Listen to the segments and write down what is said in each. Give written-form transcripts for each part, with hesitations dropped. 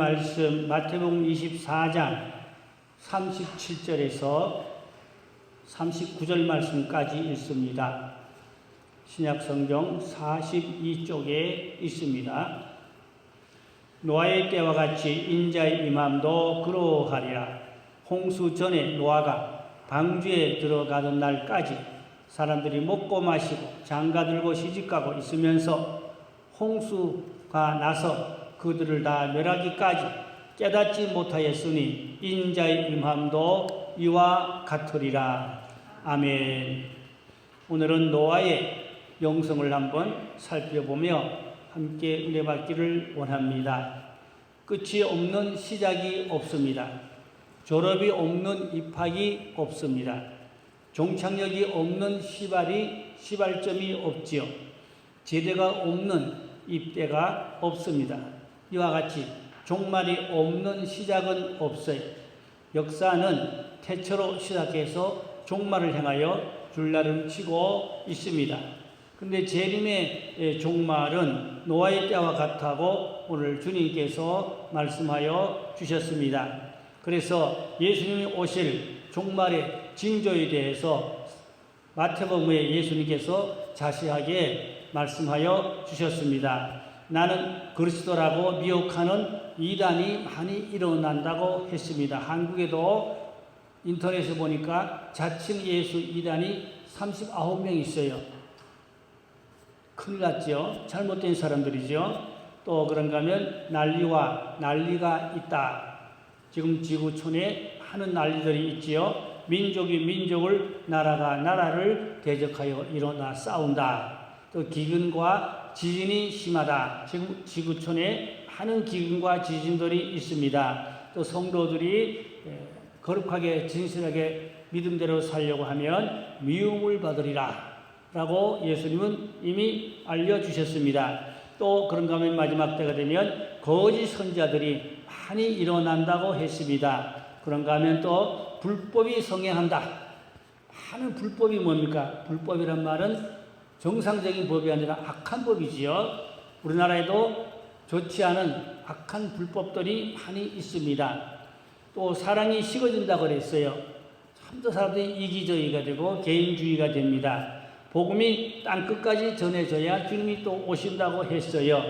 말씀 마태복음 24장 37절에서 39절 말씀까지 읽습니다. 신약성경 42쪽에 있습니다. 노아의 때와 같이 인자의 임함도 그러하리라. 홍수 전에 노아가 방주에 들어가던 날까지 사람들이 먹고 마시고 장가들고 시집가고 있으면서 홍수가 나서 그들을 다 멸하기까지 깨닫지 못하였으니 인자의 임함도 이와 같으리라. 아멘. 오늘은 노아의 영성을 한번 살펴보며 함께 은혜 받기를 원합니다. 끝이 없는 시작이 없습니다. 졸업이 없는 입학이 없습니다. 종착역이 없는 시발점이 없지요. 제대가 없는 입대가 없습니다. 이와 같이 종말이 없는 시작은 없어요. 역사는 태초로 시작해서 종말을 향하여 줄날을 치고 있습니다. 그런데 재림의 종말은 노아의 때와 같다고 오늘 주님께서 말씀하여 주셨습니다. 그래서 예수님이 오실 종말의 징조에 대해서 마태복음에 예수님께서 자세하게 말씀하여 주셨습니다. 나는 그리스도라고 미혹하는 이단이 많이 일어난다고 했습니다. 한국에도 인터넷에 보니까 자칭 예수 이단이 39명 있어요. 큰일 났죠. 잘못된 사람들이죠. 또 그런가 하면 난리가 있다. 지금 지구촌에 많은 난리들이 있지요. 민족이 민족을, 나라가 나라를 대적하여 일어나 싸운다. 또 기근과 지진이 심하다. 지금 지구촌에 많은 기근과 지진들이 있습니다. 또 성도들이 거룩하게 진실하게 믿음대로 살려고 하면 미움을 받으리라 라고 예수님은 이미 알려주셨습니다. 또 그런가 하면 마지막 때가 되면 거짓 선지자들이 많이 일어난다고 했습니다. 그런가 하면 또 불법이 성행한다. 많은 불법이 뭡니까? 불법이란 말은 정상적인 법이 아니라 악한 법이지요. 우리나라에도 좋지 않은 악한 불법들이 많이 있습니다. 또 사랑이 식어진다고 그랬어요. 참 더 사람들이 이기적이가 되고 개인주의가 됩니다. 복음이 땅끝까지 전해져야 주님이 또 오신다고 했어요.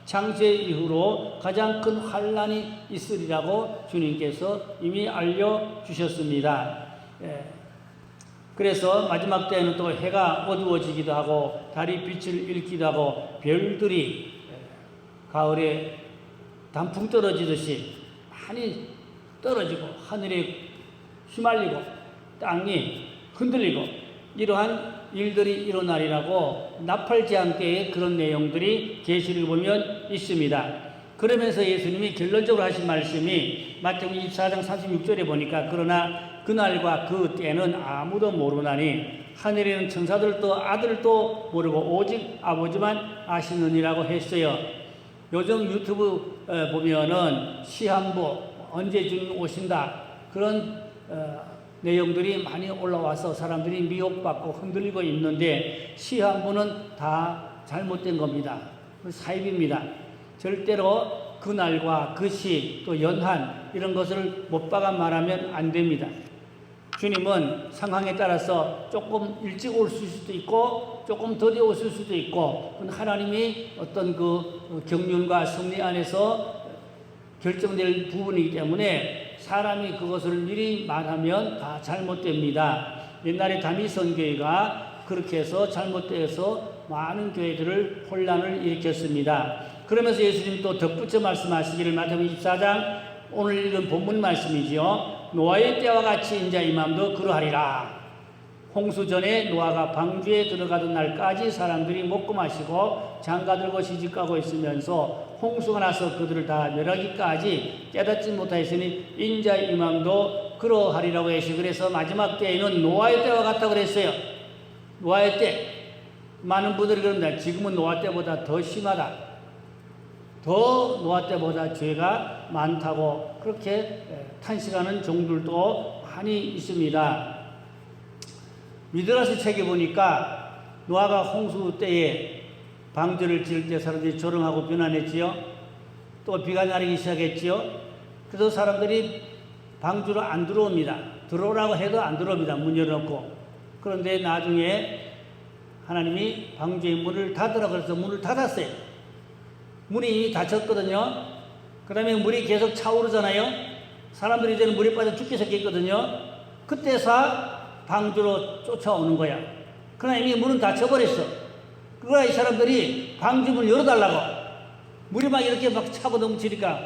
창세 이후로 가장 큰 환란이 있으리라고 주님께서 이미 알려주셨습니다. 그래서 마지막 때에는 또 해가 어두워지기도 하고 달이 빛을 잃기도 하고 별들이 가을에 단풍 떨어지듯이 많이 떨어지고 하늘에 휘말리고 땅이 흔들리고 이러한 일들이 일어나리라고 나팔제한 때에 그런 내용들이 계시를 보면 있습니다. 그러면서 예수님이 결론적으로 하신 말씀이 마태복음 24장 36절에 보니까 그러나 그날과 그 때는 아무도 모르나니 하늘에는 천사들도 아들도 모르고 오직 아버지만 아시느니라고 했어요. 요즘 유튜브 보면은 시한부 언제 주님 오신다 그런 내용들이 많이 올라와서 사람들이 미혹받고 흔들리고 있는데 시한부는 다 잘못된 겁니다. 사입입니다. 절대로 그날과 그 시 또 연한 이런 것을 못 박아 말하면 안 됩니다. 주님은 상황에 따라서 조금 일찍 올 수도 있고 조금 더디 오실 수도 있고 하나님이 어떤 그 경륜과 섭리 안에서 결정될 부분이기 때문에 사람이 그것을 미리 말하면 다 잘못됩니다. 옛날에 다미선교회가 그렇게 해서 잘못되어서 많은 교회들을 혼란을 일으켰습니다. 그러면서 예수님 또 덧붙여 말씀하시기를 마태복음 24장 오늘 읽은 본문 말씀이지요. 노아의 때와 같이 인자 임함도 그러하리라. 홍수 전에 노아가 방주에 들어가던 날까지 사람들이 먹고 마시고 장가들고 시집가고 있으면서 홍수가 나서 그들을 다 멸하기까지 깨닫지 못하였으니 인자의 임함도 그러하리라고 해서 그래서 마지막 때에는 노아의 때와 같다고 그랬어요. 노아의 때 많은 분들이 그럽니다. 지금은 노아 때보다 더 심하다. 더 노아 때보다 죄가 많다고 그렇게 탄식하는 종들도 많이 있습니다. 미드라스 책에 보니까 노아가 홍수 때에 방주를 지을 때 사람들이 조롱하고 비난했지요. 또 비가 내리기 시작했지요. 그래서 사람들이 방주로 안 들어옵니다. 들어오라고 해도 안 들어옵니다. 문 열어놓고. 그런데 나중에 하나님이 방주의 문을 닫으라 그래서 문을 닫았어요. 문이 이미 닫혔거든요. 그 다음에 물이 계속 차오르잖아요. 사람들이 이제는 물에 빠져 죽게 생겼거든요. 그때서 방주로 쫓아오는 거야. 그러나 이미 문은 닫혀버렸어. 그러나 이 사람들이 방주 문을 열어달라고. 물이 막 이렇게 막 차고 넘치니까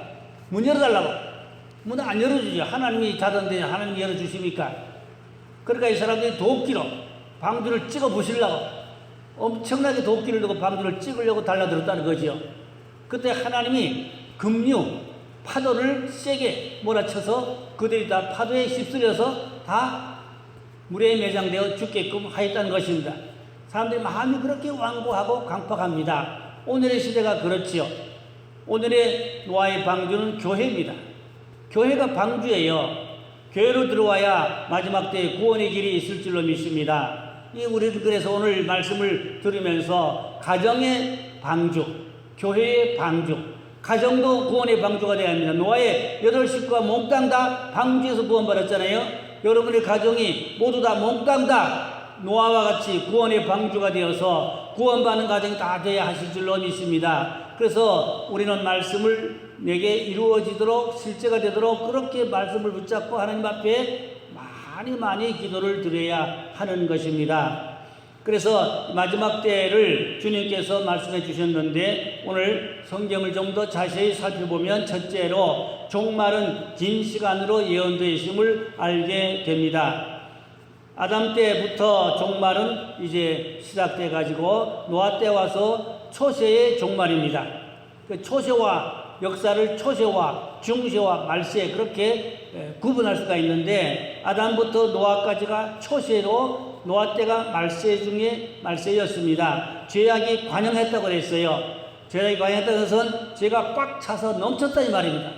문 열어달라고. 문을 안 열어주죠. 하나님이 닫았는데 하나님이 열어주십니까? 그러니까 이 사람들이 도끼로 방주를 찍어 부시려고 엄청나게 도끼를 들고 방주를 찍으려고 달라들었다는 거죠. 그때 하나님이 급류, 파도를 세게 몰아쳐서 그들이 다 파도에 휩쓸려서 다 물에 매장되어 죽게끔 하였다는 것입니다. 사람들이 마음이 그렇게 완고하고 강팍합니다. 오늘의 시대가 그렇지요. 오늘의 노아의 방주는 교회입니다. 교회가 방주예요. 교회로 들어와야 마지막 때에 구원의 길이 있을 줄로 믿습니다. 우리는 그래서 오늘 말씀을 들으면서 가정의 방주, 교회의 방주, 가정도 구원의 방주가 되어야 합니다. 노아의 8식구가 몽땅 다 방주에서 구원받았잖아요. 여러분의 가정이 모두 다 몽땅 다 노아와 같이 구원의 방주가 되어서 구원받는 가정이 다 되어야 하실 줄로 믿습니다. 그래서 우리는 말씀을 내게 이루어지도록 실제가 되도록 그렇게 말씀을 붙잡고 하나님 앞에 많이 기도를 드려야 하는 것입니다. 그래서 마지막 때를 주님께서 말씀해 주셨는데 오늘 성경을 좀 더 자세히 살펴보면 첫째로 종말은 긴 시간으로 예언되어 있음을 알게 됩니다. 아담 때부터 종말은 이제 시작돼 가지고 노아 때 와서 초세의 종말입니다. 그 초세와 역사를 초세와 중세와 말세 그렇게 구분할 수가 있는데 아담부터 노아까지가 초세로 노아 때가 말세 중에 말세였습니다. 죄악이 관영했다고 그랬어요. 죄악이 관영했다는 것은 죄가 꽉 차서 넘쳤다 이 말입니다.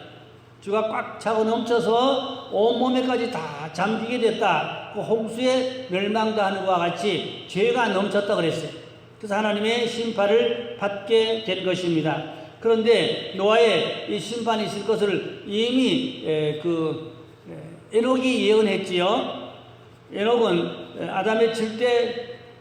주가 꽉 차고 넘쳐서 온몸에까지 다 잠기게 됐다. 그 홍수에 멸망당하는 것과 같이 죄가 넘쳤다 그랬어요. 그래서 하나님의 심판을 받게 된 것입니다. 그런데 노아의 이 심판이 있을 것을 이미 에녹이 예언했지요. 에녹은 아담의 7대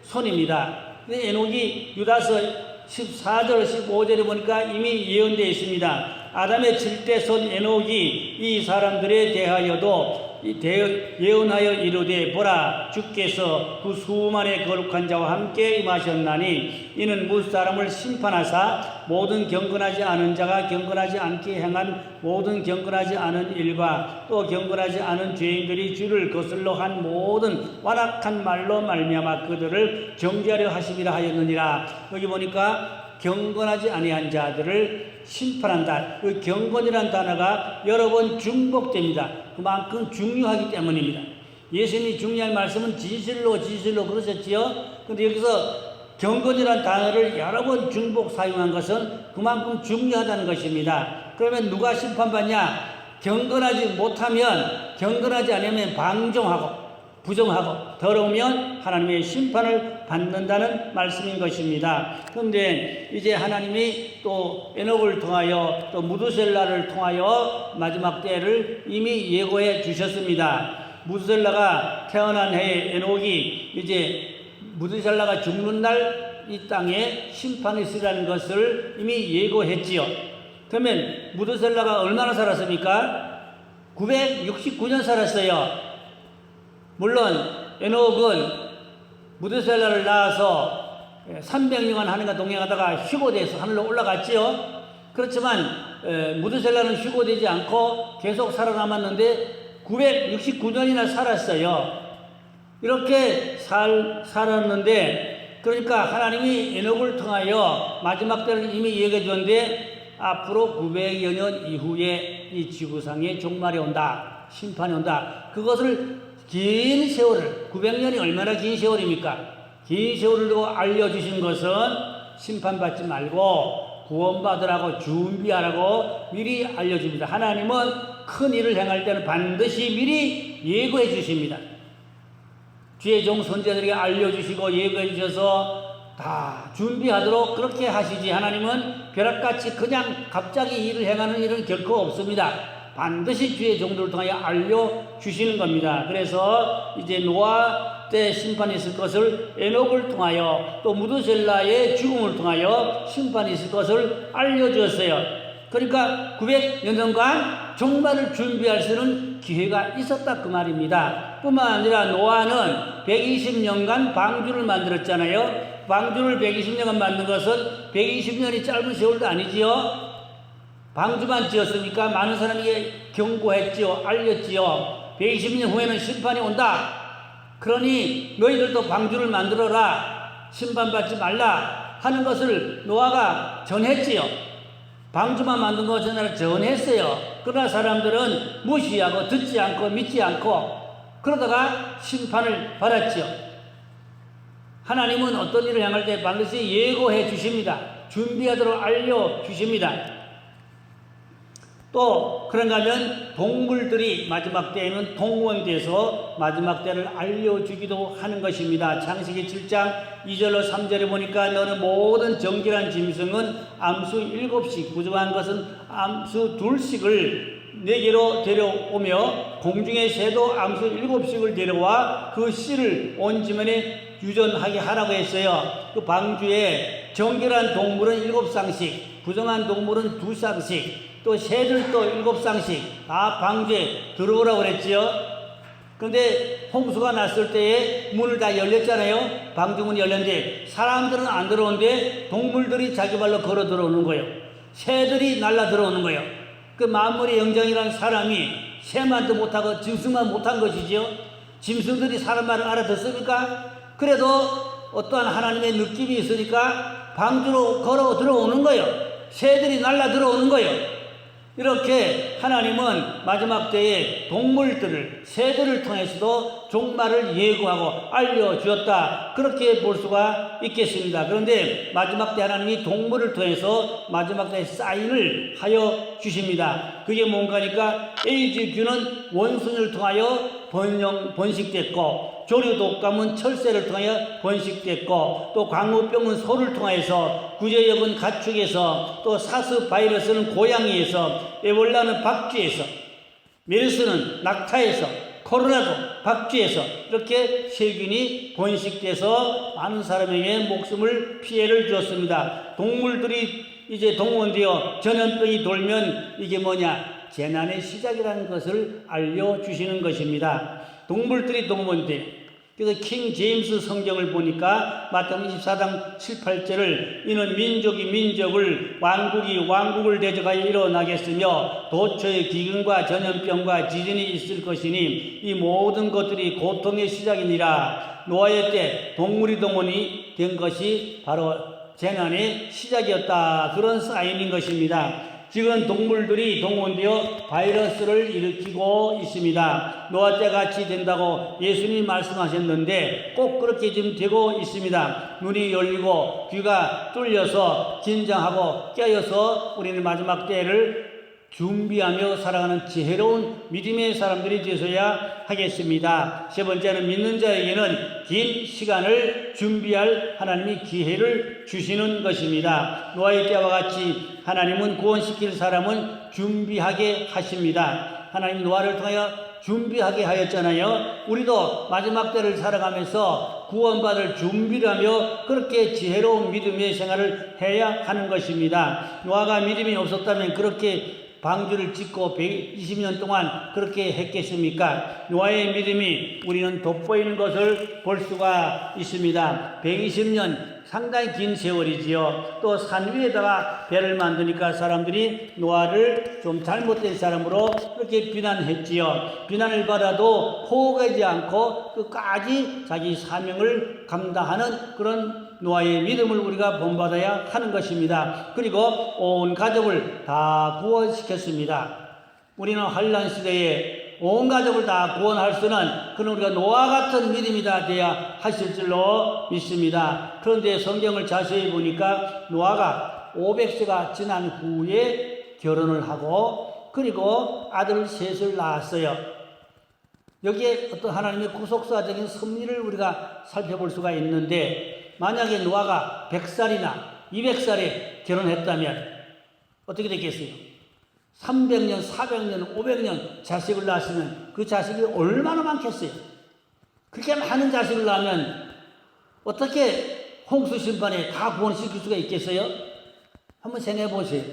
손입니다. 근데 에녹이 유다서 14절 15절에 보니까 이미 예언되어 있습니다. 아담의 7대 손 에녹이 이 사람들에 대하여도 예언하여 이르되 보라 주께서 그 수만의 거룩한 자와 함께 임하셨나니 이는 무사람을 심판하사 모든 경건하지 않은 자가 경건하지 않게 행한 모든 경건하지 않은 일과 또 경건하지 않은 죄인들이 주를 거슬러 한 모든 완악한 말로 말미암아 그들을 정죄하려 하심이라 하였느니라. 여기 보니까 경건하지 아니한 자들을 심판한다. 그 경건이라는 단어가 여러 번 중복됩니다. 그만큼 중요하기 때문입니다. 예수님이 중요한 말씀은 진실로 그러셨지요. 그런데 여기서 경건이라는 단어를 여러 번 중복 사용한 것은 그만큼 중요하다는 것입니다. 그러면 누가 심판받냐? 경건하지 못하면, 경건하지 않으면 방종하고 부정하고 더러우면 하나님의 심판을 받는다는 말씀인 것입니다. 그런데 이제 하나님이 또 에녹을 통하여 또 무두셀라를 통하여 마지막 때를 이미 예고해 주셨습니다. 무두셀라가 태어난 해에 에녹이 이제 무두셀라가 죽는 날 이 땅에 심판이 있으라는 것을 이미 예고했지요. 그러면 무두셀라가 얼마나 살았습니까? 969년 살았어요. 물론 에녹은 무두셀라를 낳아서 300년간 하늘과 동행하다가 휴고돼서 하늘로 올라갔지요. 그렇지만 무두셀라는 휴고되지 않고 계속 살아남았는데 969년이나 살았어요. 이렇게 살았는데 그러니까 하나님이 에녹을 통하여 마지막 때를 이미 얘기해 줬는데 앞으로 900여 년 이후에 이 지구상에 종말이 온다. 심판이 온다. 그것을 긴 세월을 900년이 얼마나 긴 세월입니까? 긴 세월을 두고 알려주신 것은 심판받지 말고 구원받으라고 준비하라고 미리 알려줍니다. 하나님은 큰 일을 행할 때는 반드시 미리 예고해 주십니다. 주의 종 선지자들에게 알려주시고 예고해 주셔서 다 준비하도록 그렇게 하시지 하나님은 벼락같이 그냥 갑자기 일을 행하는 일은 결코 없습니다. 반드시 주의 종들을 통하여 알려주시는 겁니다. 그래서 이제 노아 때 심판이 있을 것을 에녹을 통하여 또 무드셀라의 죽음을 통하여 심판이 있을 것을 알려주었어요. 그러니까 900년간 종말을 준비할 수 있는 기회가 있었다 그 말입니다. 뿐만 아니라 노아는 120년간 방주를 만들었잖아요. 방주를 120년간 만든 것은 120년이 짧은 세월도 아니지요. 방주만 지었으니까 많은 사람에게 경고했지요. 알렸지요. 120년 후에는 심판이 온다. 그러니 너희들도 방주를 만들어라. 심판받지 말라 하는 것을 노아가 전했지요. 방주만 만든 것은 전했어요. 그러나 사람들은 무시하고 듣지 않고 믿지 않고 그러다가 심판을 받았지요. 하나님은 어떤 일을 향할 때 반드시 예고해 주십니다. 준비하도록 알려주십니다. 또 그런가 하면 동물들이 마지막 때에는 동원돼서 마지막 때를 알려주기도 하는 것입니다. 창세기 7장 2절로 3절에 보니까 너는 모든 정결한 짐승은 암수 7씩 부정한 것은 암수 2씩을 내게로 데려오며 공중의 새도 암수 7씩을 데려와 그 씨를 온 지면에 유전하게 하라고 했어요. 그 방주에 정결한 동물은 7쌍씩, 부정한 동물은 2쌍씩, 또 새들도 7쌍씩 다 방주에 들어오라고 그랬지요. 그런데 홍수가 났을 때에 문을 다 열렸잖아요. 방주문이 열렸는데 사람들은 안 들어오는데 동물들이 자기 발로 걸어 들어오는 거예요. 새들이 날라 들어오는 거예요. 그 만물의 영장이라는 사람이 새만도 못하고 짐승만 못한 것이지요. 짐승들이 사람 말을 알아듣습니까? 그래도 어떠한 하나님의 느낌이 있으니까 방주로 걸어 들어오는 거예요. 새들이 날라 들어오는 거예요. 이렇게 하나님은 마지막 때에 동물들을, 새들을 통해서도 종말을 예고하고 알려주었다. 그렇게 볼 수가 있겠습니다. 그런데 마지막 때 하나님이 동물을 통해서 마지막 때 사인을 하여 주십니다. 그게 뭔가니까 LG균은 원숭이를 통하여 번식됐고, 조류독감은 철새를 통하여 번식됐고, 또 광우병은 소를 통하여서, 구제역은 가축에서, 또 사스 바이러스는 고양이에서, 에볼라는 박쥐에서, 메르스는 낙타에서, 코로나도 박쥐에서 이렇게 세균이 번식돼서 많은 사람에게 목숨을 피해를 주었습니다. 동물들이 이제 동원되어 전염병이 돌면 이게 뭐냐? 재난의 시작이라는 것을 알려주시는 것입니다. 동물들이 동원돼. 그래서 킹 제임스 성경을 보니까 마태복음 24장 7, 8절을 이는 민족이 민족을 왕국이 왕국을 대적하여 일어나겠으며 도처에 기근과 전염병과 지진이 있을 것이니 이 모든 것들이 고통의 시작이니라. 노아의 때 동물이 동원이 된 것이 바로 재난의 시작이었다. 그런 사인인 것입니다. 지금 동물들이 동원되어 바이러스를 일으키고 있습니다. 노아 때 같이 된다고 예수님이 말씀하셨는데 꼭 그렇게 지금 되고 있습니다. 눈이 열리고 귀가 뚫려서 긴장하고 깨어서 우리는 마지막 때를 준비하며 살아가는 지혜로운 믿음의 사람들이 되셔야 하겠습니다. 세 번째는 믿는 자에게는 긴 시간을 준비할 하나님이 기회를 주시는 것입니다. 노아의 때와 같이 하나님은 구원시킬 사람은 준비하게 하십니다. 하나님 노아를 통하여 준비하게 하였잖아요. 우리도 마지막 때를 살아가면서 구원받을 준비를 하며 그렇게 지혜로운 믿음의 생활을 해야 하는 것입니다. 노아가 믿음이 없었다면 그렇게 방주를 짓고 120년 동안 그렇게 했겠습니까? 노아의 믿음이 우리는 돋보이는 것을 볼 수가 있습니다. 120년 상당히 긴 세월이지요. 또 산 위에다가 배를 만드니까 사람들이 노아를 좀 잘못된 사람으로 그렇게 비난했지요. 비난을 받아도 포기하지 않고 끝까지 자기 사명을 감당하는 그런 노아의 믿음을 우리가 본받아야 하는 것입니다. 그리고 온 가족을 다 구원시켰습니다. 우리는 환난 시대에 온 가족을 다 구원할 수는 그런 우리가 노아 같은 믿음이 다 돼야 하실 줄로 믿습니다. 그런데 성경을 자세히 보니까 노아가 500세가 지난 후에 결혼을 하고 그리고 아들 셋을 낳았어요. 여기에 어떤 하나님의 구속사적인 섭리를 우리가 살펴볼 수가 있는데 만약에 노아가 100살이나 200살에 결혼했다면 어떻게 됐겠어요? 300년, 400년, 500년 자식을 낳았으면 그 자식이 얼마나 많겠어요? 그렇게 많은 자식을 낳으면 어떻게 홍수 심판에 다 구원시킬 수가 있겠어요? 한번 생각해 보세요.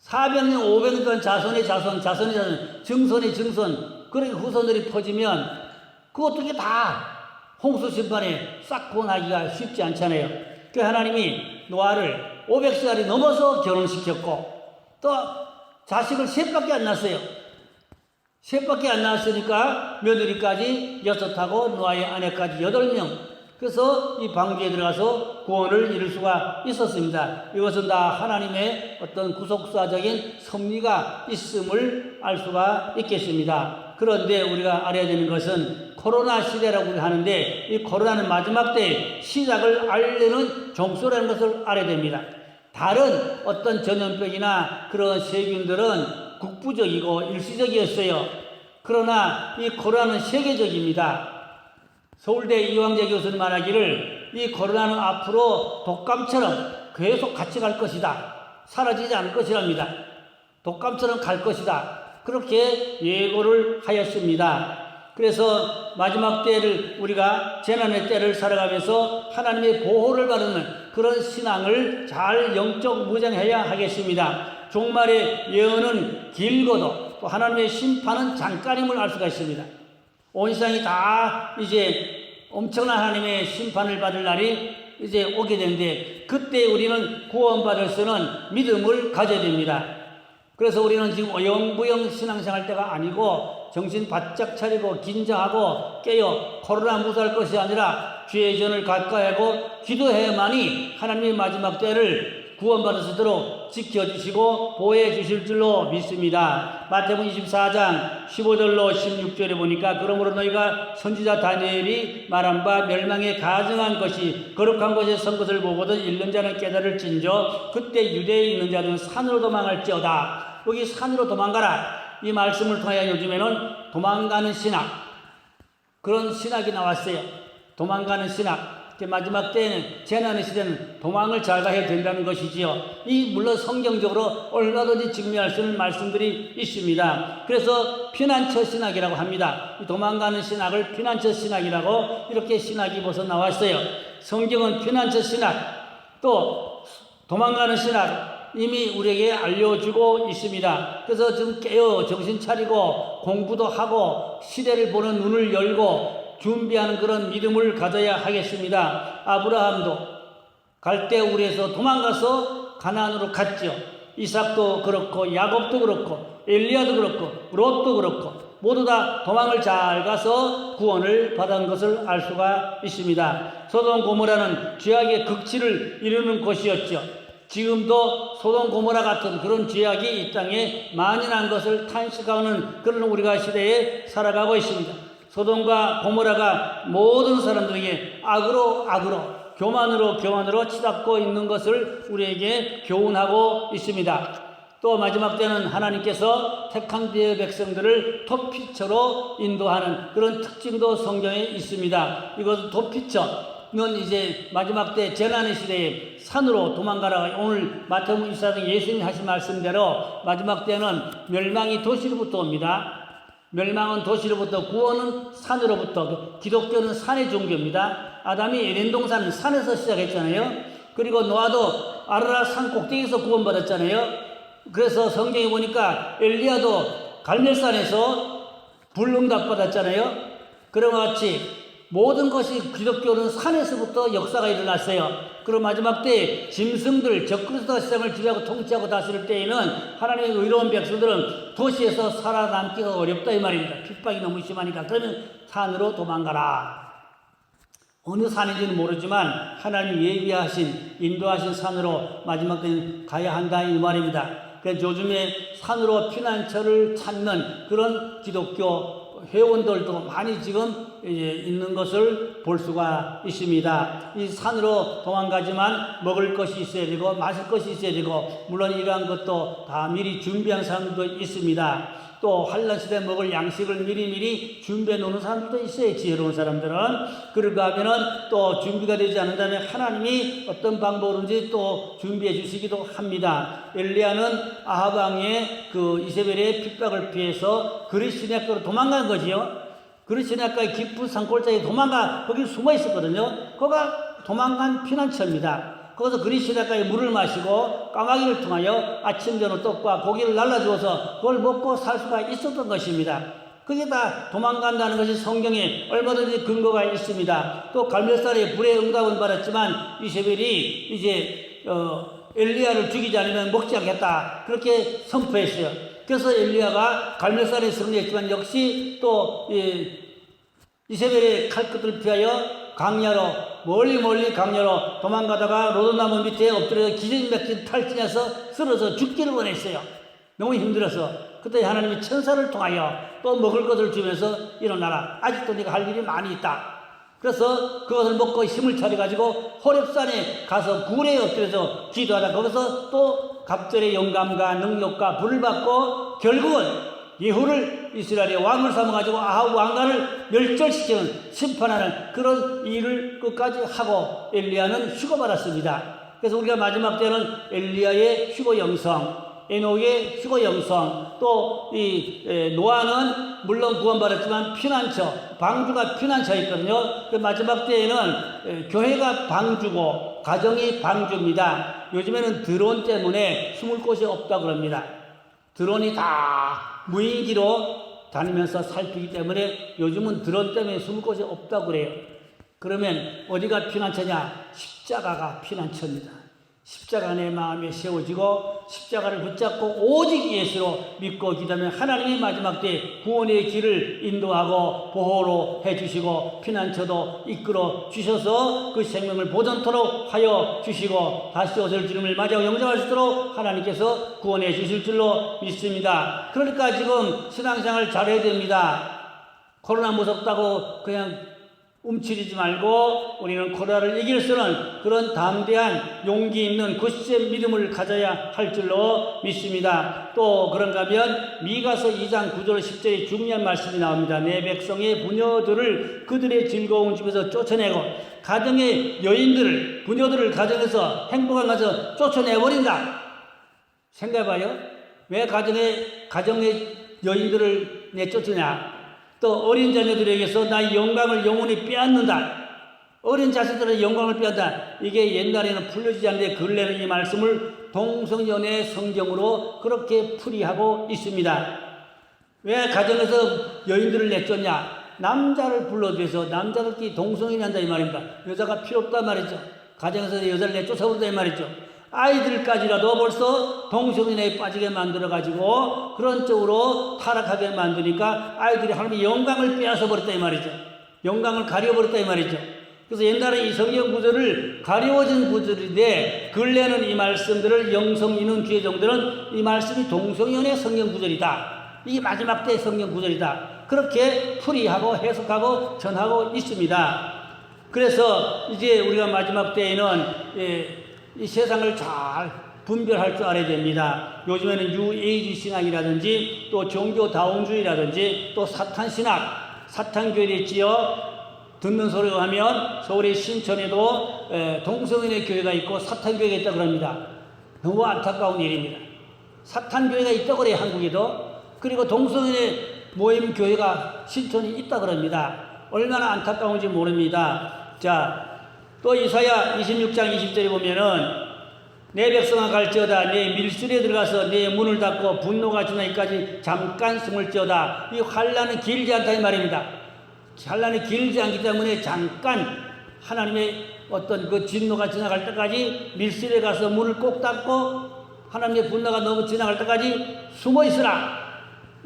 400년, 500년 동안 자손의 자손, 증손의 증손, 그런 후손들이 퍼지면 그 어떻게 다 홍수 심판에 싹 구원하기가 쉽지 않잖아요. 그 하나님이 노아를 500살이 넘어서 결혼시켰고 또 자식을 셋밖에 안 낳았어요. 셋밖에 안 낳았으니까 며느리까지 6하고 노아의 아내까지 8명. 그래서 이 방주에 들어가서 구원을 이룰 수가 있었습니다. 이것은 다 하나님의 어떤 구속사적인 섭리가 있음을 알 수가 있겠습니다. 그런데 우리가 알아야 되는 것은 코로나 시대라고 하는데 이 코로나는 마지막 때의 시작을 알리는 종소리라는 것을 알아야 됩니다. 다른 어떤 전염병이나 그런 세균들은 국부적이고 일시적이었어요. 그러나 이 코로나는 세계적입니다. 서울대 이황재 교수는 말하기를 이 코로나는 앞으로 독감처럼 계속 같이 갈 것이다. 사라지지 않을 것이랍니다. 독감처럼 갈 것이다. 그렇게 예고를 하였습니다. 그래서 마지막 때를 우리가 재난의 때를 살아가면서 하나님의 보호를 받는 그런 신앙을 잘 영적 무장해야 하겠습니다. 종말의 예언은 길고도 또 하나님의 심판은 잠깐임을 알 수가 있습니다. 온 세상이 다 이제 엄청난 하나님의 심판을 받을 날이 이제 오게 되는데 그때 우리는 구원받을 수 있는 믿음을 가져야 됩니다. 그래서 우리는 지금 어영부영 신앙생활 때가 아니고 정신 바짝 차리고 긴장하고 깨어 코로나 무사할 것이 아니라 주의 전을 가까이 하고 기도해야만이 하나님의 마지막 때를 구원받을 수 있도록 지켜주시고 보호해 주실 줄로 믿습니다. 마태복음 24장 15절로 16절에 보니까 그러므로 너희가 선지자 다니엘이 말한 바 멸망에 가증한 것이 거룩한 곳에 선 것을 보거든 읽는 자는 깨달을진저 그때 유대에 있는 자들은 산으로 도망할지어다. 여기 산으로 도망가라. 이 말씀을 통하여 요즘에는 도망가는 신학 그런 신학이 나왔어요. 도망가는 신학. 마지막 때에는 재난의 시대는 도망을 잘 가야 된다는 것이지요. 이 물론 성경적으로 얼마든지 증명할 수 있는 말씀들이 있습니다. 그래서 피난처 신학이라고 합니다. 이 도망가는 신학을 피난처 신학이라고 이렇게 신학이 벌써 나왔어요. 성경은 피난처 신학 또 도망가는 신학 이미 우리에게 알려주고 있습니다. 그래서 좀 깨어 정신 차리고 공부도 하고 시대를 보는 눈을 열고 준비하는 그런 믿음을 가져야 하겠습니다. 아브라함도 갈대우르에서 도망가서 가나안으로 갔죠. 이삭도 그렇고 야곱도 그렇고 엘리야도 그렇고 롯도 그렇고 모두 다 도망을 잘 가서 구원을 받은 것을 알 수가 있습니다. 소돔 고모라는 죄악의 극치를 이루는 곳이었죠. 지금도 소돔 고모라 같은 그런 죄악이 이 땅에 만연한 것을 탄식하는 그런 우리가 시대에 살아가고 있습니다. 소돔과 고모라가 모든 사람들에게 악으로 교만으로 치닫고 있는 것을 우리에게 교훈하고 있습니다. 또 마지막 때는 하나님께서 택한 자의 백성들을 도피처로 인도하는 그런 특징도 성경에 있습니다. 이것은 도피처는 이제 마지막 때 재난의 시대에 산으로 도망가라. 오늘 마태복음 24장 예수님이 하신 말씀대로 마지막 때는 멸망이 도시로부터 옵니다. 멸망은 도시로부터 구원은 산으로부터 기독교는 산의 종교입니다. 아담이 에덴 동산 산에서 시작했잖아요. 그리고 노아도 아르라 산 꼭대기에서 구원받았잖아요. 그래서 성경에 보니까 엘리야도 갈멜산에서 불응답 받았잖아요. 그런 것 같이 모든 것이 기독교는 산에서부터 역사가 일어났어요. 그리고 마지막 때 짐승들 적그리스도가 세상을 지배하고 통치하고 다스릴 때에는 하나님의 의로운 백성들은 도시에서 살아남기가 어렵다 이 말입니다. 핍박이 너무 심하니까. 그러면 산으로 도망가라. 어느 산인지는 모르지만 하나님 예비하신 인도하신 산으로 마지막 때는 가야 한다 이 말입니다. 그래서 요즘에 산으로 피난처를 찾는 그런 기독교 회원들도 많이 지금 있는 것을 볼 수가 있습니다. 이 산으로 도망가지만 먹을 것이 있어야 되고 마실 것이 있어야 되고 물론 이러한 것도 다 미리 준비한 사람도 있습니다. 또 또 환란 시대에 먹을 양식을 미리미리 준비해 놓는 사람들도 있어요. 지혜로운 사람들은. 그런가 하면은 또 준비가 되지 않는다면 하나님이 어떤 방법으로든지 또 준비해 주시기도 합니다. 엘리야는 아합 왕의 그 이세벨의 핍박을 피해서 그리스도인학교로 도망간 거지요. 그리스도인학교의 깊은 산골짜기에 거기 숨어 있었거든요. 거기가 도망간 피난처입니다. 거기서 그리스도인학교에 물을 마시고 까마귀를 통하여 아침 저녁 떡과 고기를 날라주어서 그걸 먹고 살 수가 있었던 것입니다. 그게 다 도망간다는 것이 성경에 얼마든지 근거가 있습니다. 또 갈멜살의 불의 응답은 받았지만 이세벨이 이제 엘리야를 죽이지 않으면 먹지 않겠다 그렇게 선포했어요. 그래서 엘리야가 갈멜살에 승리했지만 역시 또 이세벨의 칼끝을 피하여 강야로 멀리 강야로 도망가다가 로도나무 밑에 엎드려 기진맥진 탈진해서 쓰러져 죽기를 원했어요. 너무 힘들어서. 그때 하나님이 천사를 통하여 또 먹을 것을 주면서 일어나라. 아직도 네가 할 일이 많이 있다. 그래서 그것을 먹고 힘을 차려가지고 호렙산에 가서 굴에 엎드려서 기도하다 거기서 또 갑절의 영감과 능력과 불을 받고 결국은 예후를 이스라엘의 왕을 삼아가지고 아합 왕가를 멸절시키는 심판하는 그런 일을 끝까지 하고 엘리야는 휴거받았습니다. 그래서 우리가 마지막 때는 엘리야의 휴거 영성, 에녹의 휴거 영성, 또 이 노아는 물론 구원받았지만 피난처, 방주가 피난처였거든요. 그 마지막 때에는 교회가 방주고 가정이 방주입니다. 요즘에는 드론 때문에 숨을 곳이 없다 그럽니다. 드론이 다 무인기로 다니면서 살피기 때문에 요즘은 드론 때문에 숨을 곳이 없다고 그래요. 그러면 어디가 피난처냐? 십자가가 피난처입니다. 십자가 내 마음에 세워지고 십자가를 붙잡고 오직 예수로 믿고 기도하면 하나님이 마지막 때 구원의 길을 인도하고 보호로 해주시고 피난처도 이끌어 주셔서 그 생명을 보존토록 하여 주시고 다시 오실 주님을 맞이하고 영접할 수 있도록 하나님께서 구원해 주실 줄로 믿습니다. 그러니까 지금 신앙생활 잘해야 됩니다. 코로나 무섭다고 그냥 움츠리지 말고 우리는 코로나를 이길 수 있는 그런 담대한 용기 있는 굳센 믿음을 가져야 할 줄로 믿습니다. 또 그런가 하면 미가서 2장 9절 10절에 중요한 말씀이 나옵니다. 내 백성의 부녀들을 그들의 즐거운 집에서 쫓아내고 가정의 여인들을 부녀들을 가정에서 행복한 가서 쫓아내버린다. 생각해봐요. 왜 가정의 여인들을 내쫓으냐? 또 어린 자녀들에게서 나의 영광을 영원히 빼앗는다. 어린 자식들의 영광을 빼앗는다. 이게 옛날에는 풀려지지 않는데 근래는 이 말씀을 동성연애 성경으로 그렇게 풀이하고 있습니다. 왜 가정에서 여인들을 내쫓냐? 남자를 불러들여서 남자들끼리 동성연애 한다 이 말입니다. 여자가 필요 없단 말이죠. 가정에서 여자를 내쫓아버린다 이 말이죠. 아이들까지라도 벌써 동성연애에 빠지게 만들어가지고 그런 쪽으로 타락하게 만드니까 아이들이 하나님의 영광을 빼앗아 버렸다 이 말이죠. 영광을 가려버렸다 이 말이죠. 그래서 옛날에 이 성경 구절을 가려워진 구절인데 근래는 이 말씀들을 영성 있는 귀의 종들은 이 말씀이 동성연애 성경 구절이다. 이게 마지막 때의 성경 구절이다. 그렇게 풀이하고 해석하고 전하고 있습니다. 그래서 이제 우리가 마지막 때에는 이 세상을 잘 분별할 줄 알아야 됩니다. 요즘에는 뉴에이지 신학이라든지 또 종교다운주의라든지 또 사탄신학, 사탄교회를 지어 듣는 소리를 하면 서울의 신천에도 동성연애 교회가 있고 사탄교회가 있다고 합니다. 너무 안타까운 일입니다. 사탄교회가 있다고 그래요, 한국에도. 그리고 동성연애 모임 교회가 신천이 있다고 합니다. 얼마나 안타까운지 모릅니다. 자, 또 이사야 26장 20절에 보면은 내 백성아 갈지어다 내 밀실에 들어가서 내 문을 닫고 분노가 지나기까지 잠깐 숨을지어다. 이 환난은 길지 않다 이 말입니다. 환난이 길지 않기 때문에 잠깐 하나님의 어떤 그 진노가 지나갈 때까지 밀실에 가서 문을 꼭 닫고 하나님의 분노가 너무 지나갈 때까지 숨어 있으라.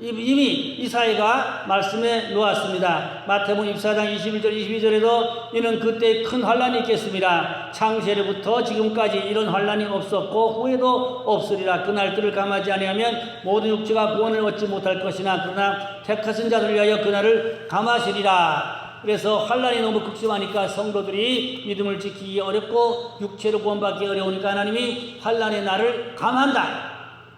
이미 이사야가 말씀해 놓았습니다. 마태복음 24장 21절 22절에도 이는 그때 큰 환난이 있겠습니다. 창세로부터 지금까지 이런 환난이 없었고 후에도 없으리라. 그날들을 감하지 아니하면 모든 육체가 구원을 얻지 못할 것이나 그러나 택하신 자들을 위하여 그날을 감하시리라. 그래서 환난이 너무 극심하니까 성도들이 믿음을 지키기 어렵고 육체로 구원받기 어려우니까 하나님이 환난의 날을 감한다.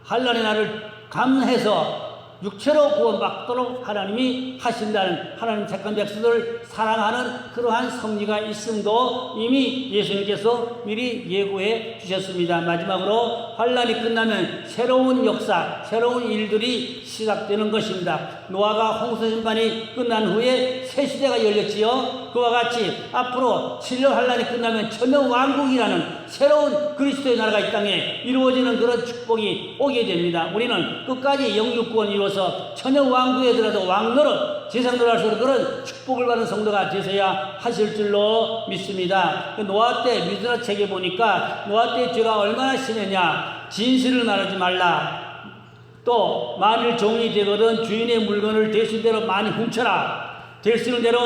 환난의 날을 감해서 육체로 구원받도록 하나님이 하신다는, 하나님 택한 백성들을 사랑하는 그러한 섭리가 있음도 이미 예수님께서 미리 예고해 주셨습니다. 마지막으로 환란이 끝나면 새로운 역사, 새로운 일들이 시작되는 것입니다. 노아가 홍수 심판이 끝난 후에 새 시대가 열렸지요. 그와 같이 앞으로 7년 환란이 끝나면 천년왕국이라는 새로운 그리스도의 나라가 이 땅에 이루어지는 그런 축복이 오게 됩니다. 우리는 끝까지 영육구원 이루어서 천년왕국에 들어도 왕노릇, 세상노릇 그런 축복을 받은 성도가 되셔야 하실 줄로 믿습니다. 노아 때 미드라 책에 보니까 노아 때 죄가 얼마나 심했냐. 진실을 말하지 말라. 또 만일 종이 되거든 주인의 물건을 될 수 있는 대로 많이 훔쳐라. 될 수 있는 대로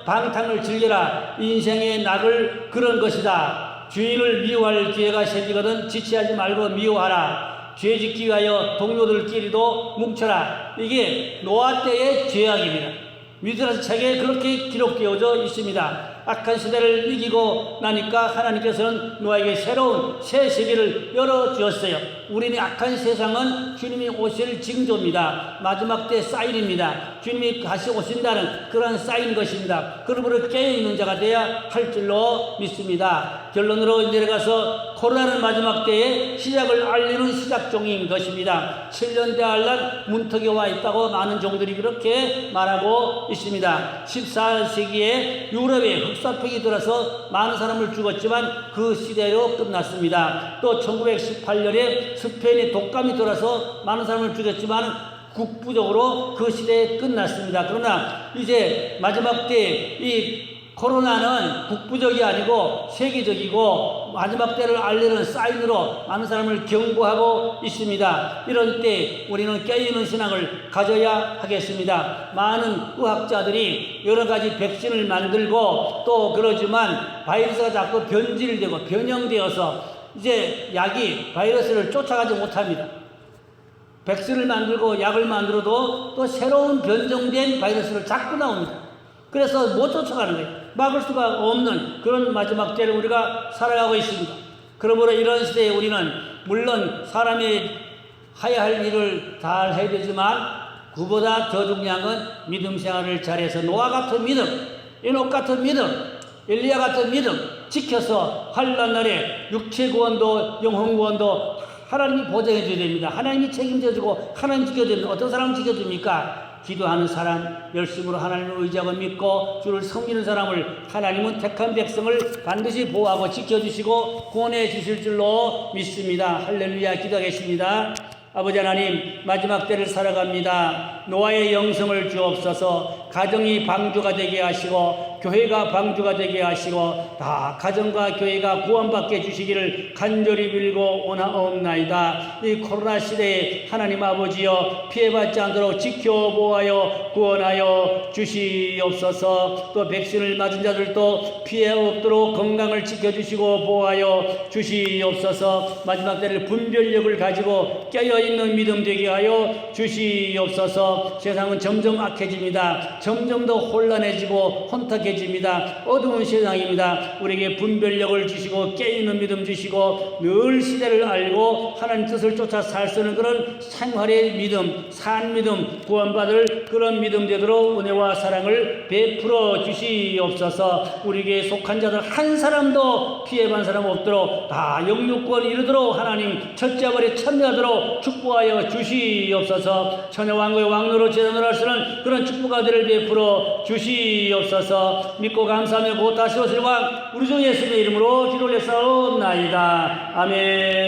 방탕을 즐겨라. 인생의 낙을 그런 것이다. 주인을 미워할 기회가 생기거든 지체하지 말고 미워하라. 죄 짓기 위하여 동료들끼리도 뭉쳐라. 이게 노아 때의 죄악입니다. 미드라스 책에 그렇게 기록되어져 있습니다. 악한 시대를 이기고 나니까 하나님께서는 노아에게 새로운 새 세계를 열어주었어요. 우리는 악한 세상은 주님이 오실 징조입니다. 마지막 때 사인입니다. 주님이 다시 오신다는 그런 사인 것입니다. 그러므로 깨어있는 자가 되어야 할 줄로 믿습니다. 결론으로 내려가서 코로나는 마지막 때에 시작을 알리는 시작종인 것입니다. 7년 대환란 문턱에 와 있다고 많은 종들이 그렇게 말하고 있습니다. 14세기에 유럽에 흑사병이 들어서 많은 사람을 죽었지만 그 시대로 끝났습니다. 또 1918년에 스페인에 독감이 들어서 많은 사람을 죽였지만 국부적으로 그 시대에 끝났습니다. 그러나 이제 마지막 때 이 코로나는 국부적이 아니고 세계적이고 마지막 때를 알리는 사인으로 많은 사람을 경고하고 있습니다. 이런 때 우리는 깨어있는 신앙을 가져야 하겠습니다. 많은 의학자들이 여러 가지 백신을 만들고 또 그러지만 바이러스가 자꾸 변질되고 변형되어서 이제 약이 바이러스를 쫓아가지 못합니다. 백신을 만들고 약을 만들어도 또 새로운 변종된 바이러스를 자꾸 나옵니다. 그래서 못 쫓아가는 거예요. 막을 수가 없는 그런 마지막 때를 우리가 살아가고 있습니다. 그러므로 이런 시대에 우리는 물론 사람이 해야 할 일을 잘 해야 되지만 그보다 더 중요한 건 믿음 생활을 잘해서 노아 같은 믿음, 에녹 같은 믿음, 엘리야 같은 믿음 지켜서 환난 날에 육체 구원도 영혼 구원도 하나님이 보장해 줘야 됩니다. 하나님이 책임져 주고 하나님 지켜야 됩니다. 어떤 사람을 지켜줍니까? 기도하는 사람, 열심으로 하나님을 의지하고 믿고 주를 섬기는 사람을 하나님은 택한 백성을 반드시 보호하고 지켜주시고 구원해 주실 줄로 믿습니다. 할렐루야. 기도하겠습니다. 아버지 하나님, 마지막 때를 살아갑니다. 노아의 영성을 주옵소서. 가정이 방주가 되게 하시고 교회가 방주가 되게 하시고 다 가정과 교회가 구원받게 주시기를 간절히 빌고 원하옵나이다. 이 코로나 시대에 하나님 아버지여 피해받지 않도록 지켜보아여 구원하여 주시옵소서. 또 백신을 맞은 자들도 피해 없도록 건강을 지켜주시고 보호하여 주시옵소서. 마지막 때를 분별력을 가지고 깨어있는 믿음 되게 하여 주시옵소서. 세상은 점점 악해집니다. 점점 더 혼란해지고 혼탁해집니다. 어두운 세상입니다. 우리에게 분별력을 주시고 깨어있는 믿음 주시고 늘 시대를 알고 하나님 뜻을 쫓아 살 수 있는 그런 생활의 믿음, 산 믿음, 구원받을 그런 믿음 되도록 은혜와 사랑을 베풀어 주시옵소서. 우리에게 속한 자들 한 사람도 피해받은 사람 없도록 다 영육구원 이루도록 하나님 첫째벌에 참여하도록 축복하여 주시옵소서. 천여왕국의 왕노로 제단으로 할 수 있는 그런 축복아들을 베풀어 주시옵소서. 믿고 감사하며 곧 다시 오실 왕 우리 주 예수님의 이름으로 기도를 했사옵나이다. 아멘.